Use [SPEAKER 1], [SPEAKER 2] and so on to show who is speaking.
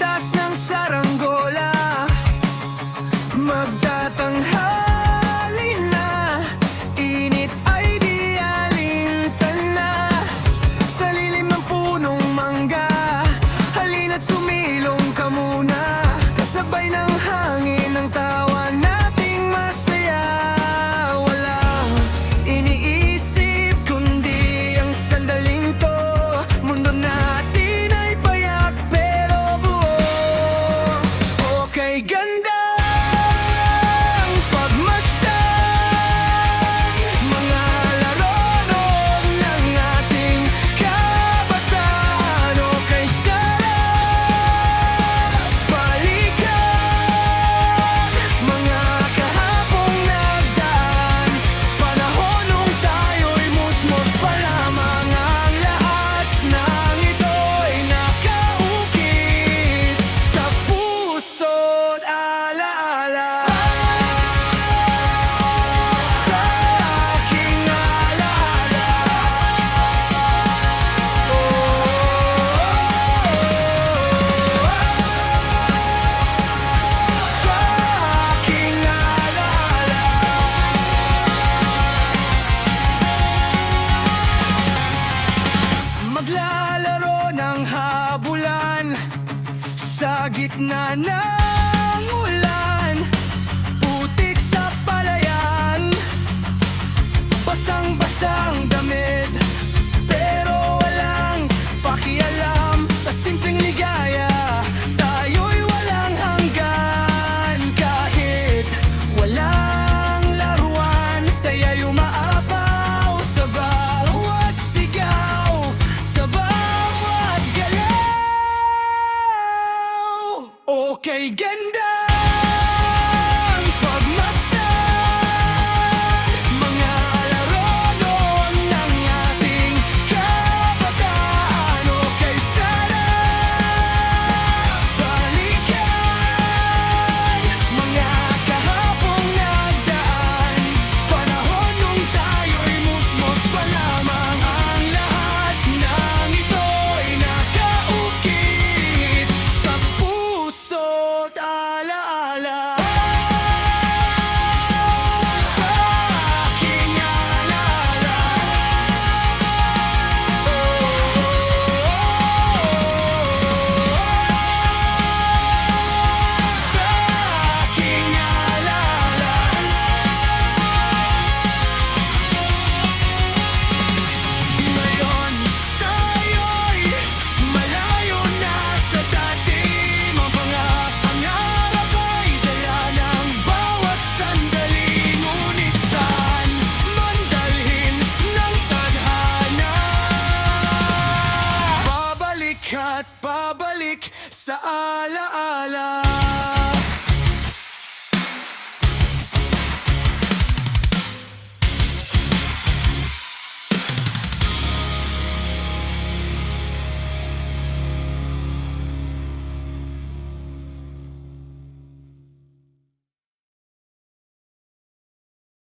[SPEAKER 1] pitas ng saranggola, magtatanghali na, init ay di alintan na. Sa lilim ng punong mangga, halina't sumilong ka muna. Kasabay ng hangin ng tawa nating masaya. Walang iniisip kundi ang sandaling to. Mundo natin ay payak pero buo. Okay, ganda ang pagmasdan, mga laro noon ng ating kabataan. Okay, sarap balikan mga kahapong nagdaan, panahon nung tayo'y musmos pa lamang. Ang lahat ng ito'y nakaukit sa puso't alaala. Sa aking alaala, sa aking alaala. Maglalaro ng habulan sa gitna ng ulan, putik sa palayan, basang-basang damit, pero walang pakialam sa simpleng ligaya. Tayo'y walang hanggan, kahit walang laruan, saya'y umaapaw sa bawat sigaw, sa bawat galaw. Okay, ganda ang pagmasdan, mga laro noon ng ating kabataan. Okay, sarap balikan mga kahapong nagdaan, panahon nung tayo'y musmos pa lamang. Ang lahat ng ito'y nakaukit sa puso't alaala. Sa aking alaala, sa aking alaala. Ngayon tayo'y malayo na sa dati, mga pangarap ay dala ng bawat sandali. Ngunit saan man dalhin ng tadhana, babalik at babalik sa alaala.